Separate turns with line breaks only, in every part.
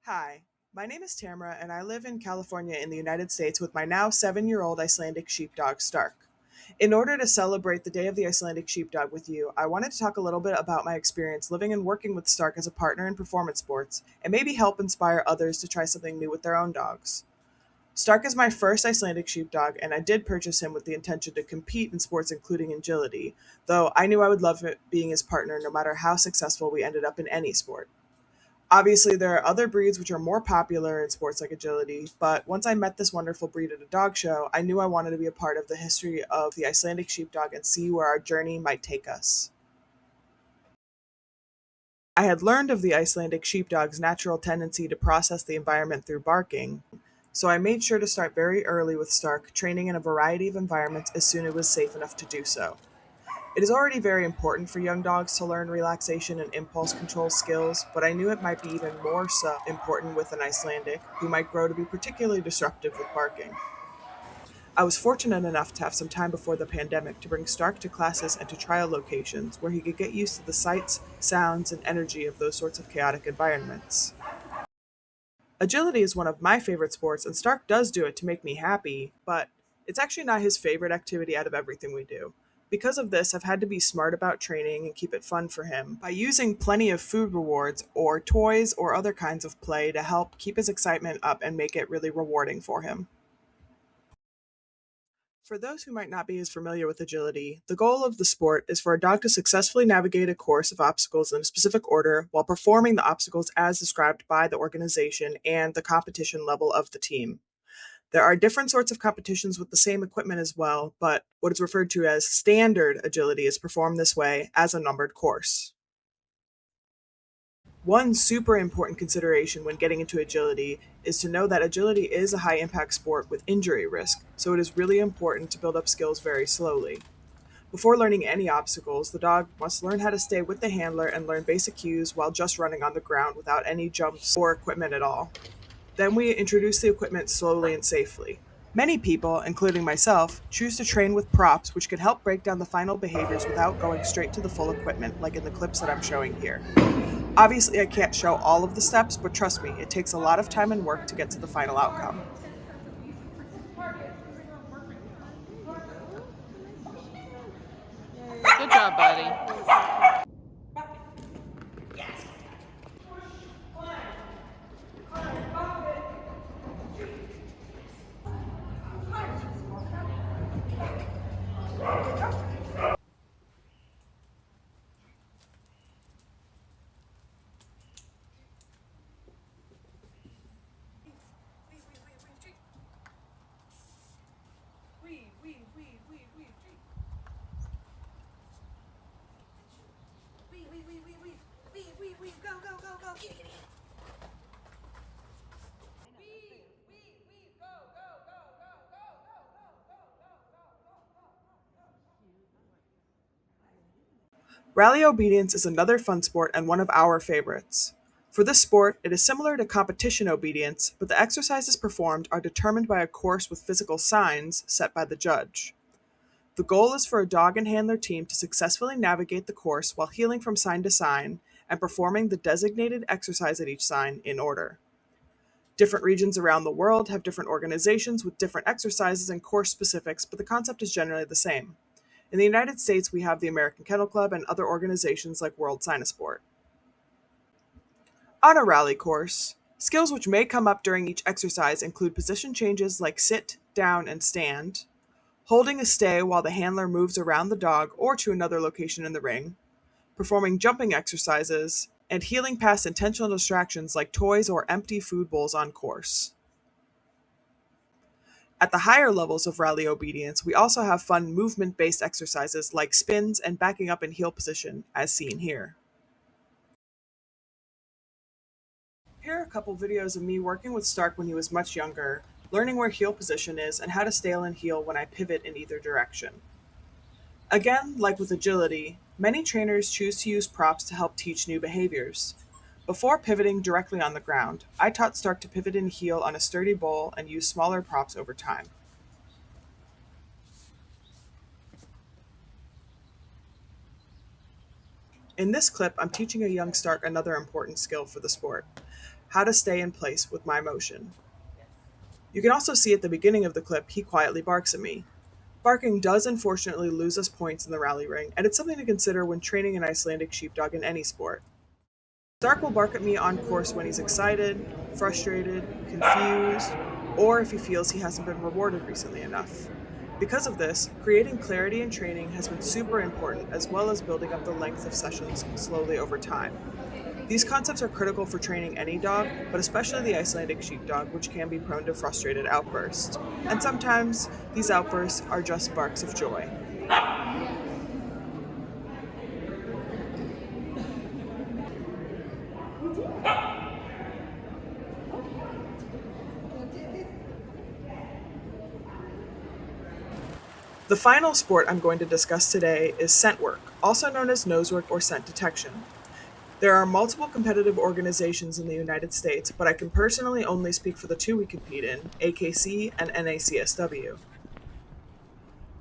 Hi, my name is Tamara, and I live in California in the United States with my now 7-year-old Icelandic sheepdog, Stark. In order to celebrate the Day of the Icelandic Sheepdog with you, I wanted to talk a little bit about my experience living and working with Stark as a partner in performance sports, and maybe help inspire others to try something new with their own dogs. Stark is my first Icelandic sheepdog, and I did purchase him with the intention to compete in sports including agility, though I knew I would love it being his partner no matter how successful we ended up in any sport. Obviously, there are other breeds which are more popular in sports like agility, but once I met this wonderful breed at a dog show, I knew I wanted to be a part of the history of the Icelandic sheepdog and see where our journey might take us. I had learned of the Icelandic sheepdog's natural tendency to process the environment through barking, so I made sure to start very early with Stark, training in a variety of environments as soon as it was safe enough to do so. It is already very important for young dogs to learn relaxation and impulse control skills, but I knew it might be even more so important with an Icelandic, who might grow to be particularly disruptive with barking. I was fortunate enough to have some time before the pandemic to bring Stark to classes and to trial locations where he could get used to the sights, sounds, and energy of those sorts of chaotic environments. Agility is one of my favorite sports, and Stark does do it to make me happy, but it's actually not his favorite activity out of everything we do. Because of this, I've had to be smart about training and keep it fun for him by using plenty of food rewards or toys or other kinds of play to help keep his excitement up and make it really rewarding for him. For those who might not be as familiar with agility, the goal of the sport is for a dog to successfully navigate a course of obstacles in a specific order while performing the obstacles as described by the organization and the competition level of the team. There are different sorts of competitions with the same equipment as well, but what is referred to as standard agility is performed this way as a numbered course. One super important consideration when getting into agility is to know that agility is a high impact sport with injury risk, so it is really important to build up skills very slowly. Before learning any obstacles, the dog must learn how to stay with the handler and learn basic cues while just running on the ground without any jumps or equipment at all. Then we introduce the equipment slowly and safely. Many people, including myself, choose to train with props which can help break down the final behaviors without going straight to the full equipment like in the clips that I'm showing here. Obviously, I can't show all of the steps, but trust me, it takes a lot of time and work to get to the final outcome.
Good job, buddy.
Rally obedience is another fun sport and one of our favorites. For this sport, it is similar to competition obedience, but the exercises performed are determined by a course with physical signs set by the judge. The goal is for a dog and handler team to successfully navigate the course while heeling from sign to sign and performing the designated exercise at each sign in order. Different regions around the world have different organizations with different exercises and course specifics, but the concept is generally the same. In the United States, we have the American Kennel Club and other organizations like World Cynosport. On a rally course, skills which may come up during each exercise include position changes like sit, down, and stand, holding a stay while the handler moves around the dog or to another location in the ring, performing jumping exercises, and healing past intentional distractions like toys or empty food bowls on course. At the higher levels of rally obedience, we also have fun movement based exercises like spins and backing up in heel position, as seen here. Here are a couple videos of me working with Stark when he was much younger, learning where heel position is and how to stay in heel when I pivot in either direction. Again, like with agility, many trainers choose to use props to help teach new behaviors. Before pivoting directly on the ground, I taught Stark to pivot in heel on a sturdy bowl and use smaller props over time. In this clip, I'm teaching a young Stark another important skill for the sport. how to stay in place with my motion. You can also see at the beginning of the clip he quietly barks at me. Barking does unfortunately lose us points in the rally ring, and it's something to consider when training an Icelandic sheepdog in any sport. Stark will bark at me on course when he's excited, frustrated, confused, or if he feels he hasn't been rewarded recently enough. Because of this, creating clarity in training has been super important, as well as building up the length of sessions slowly over time. These concepts are critical for training any dog, but especially the Icelandic sheepdog, which can be prone to frustrated outbursts. And sometimes these outbursts are just barks of joy. The final sport I'm going to discuss today is Scentwork, also known as nosework or scent detection. There are multiple competitive organizations in the United States, but I can personally only speak for the two we compete in, AKC and NACSW.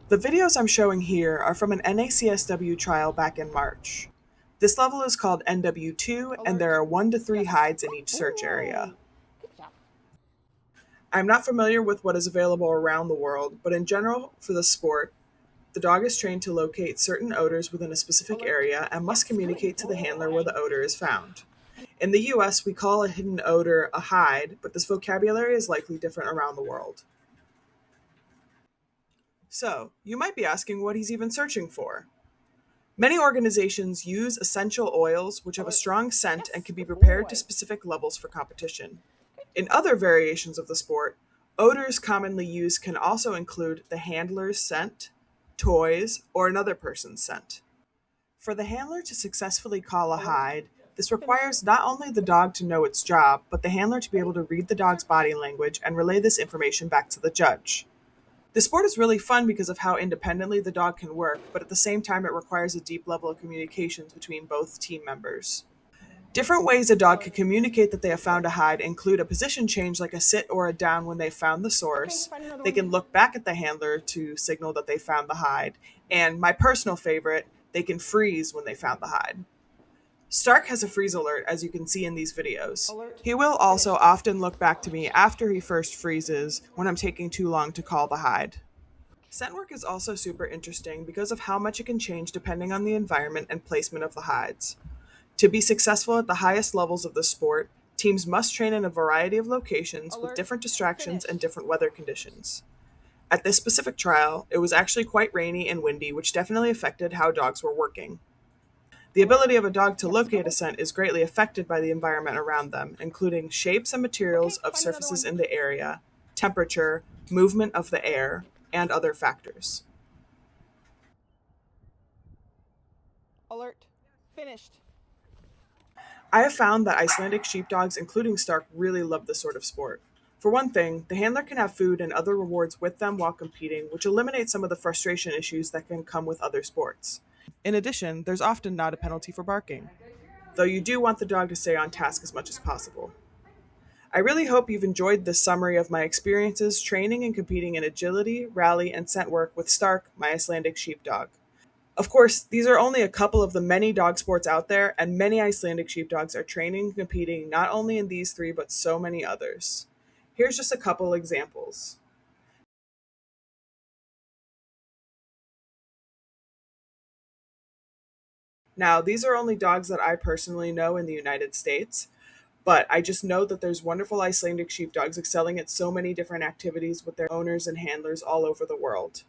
The videos I'm showing here are from an NACSW trial back in March. This level is called NW2, and there are 1 to 3 hides in each search area. I'm not familiar with what is available around the world, but in general, for the sport, the dog is trained to locate certain odors within a specific area and must communicate to the handler where the odor is found. In the US, we call a hidden odor a hide, but this vocabulary is likely different around the world. So, you might be asking what he's even searching for. Many organizations use essential oils which have a strong scent and can be prepared to specific levels for competition. In other variations of the sport, odors commonly used can also include the handler's scent, toys, or another person's scent. For the handler to successfully call a hide, this requires not only the dog to know its job, but the handler to be able to read the dog's body language and relay this information back to the judge. The sport is really fun because of how independently the dog can work, but at the same time it requires a deep level of communications between both team members. Different ways a dog can communicate that they have found a hide include a position change like a sit or a down when they found the source. They can look back at the handler to signal that they found the hide. And my personal favorite, they can freeze when they found the hide. Stark has a freeze alert, as you can see in these videos. He will also often look back to me after he first freezes when I'm taking too long to call the hide. Scentwork is also super interesting because of how much it can change depending on the environment and placement of the hides. To be successful at the highest levels of the sport, teams must train in a variety of locations with different distractions and different weather conditions. At this specific trial, it was actually quite rainy and windy, which definitely affected how dogs were working. The ability of a dog to locate a scent is greatly affected by the environment around them, including shapes and materials of surfaces in the area, temperature, movement of the air, and other factors.
Alert. Finished.
I have found that Icelandic sheepdogs, including Stark, really love this sort of sport. For one thing, the handler can have food and other rewards with them while competing, which eliminates some of the frustration issues that can come with other sports. In addition, there's often not a penalty for barking, though you do want the dog to stay on task as much as possible. I really hope you've enjoyed this summary of my experiences training and competing in agility, rally, and scent work with Stark, my Icelandic sheepdog. Of course, these are only a couple of the many dog sports out there, and many Icelandic sheepdogs are training and competing not only in these three, but so many others. Here's just a couple examples. Now, these are only dogs that I personally know in the United States, but I just know that there's wonderful Icelandic sheepdogs excelling at so many different activities with their owners and handlers all over the world.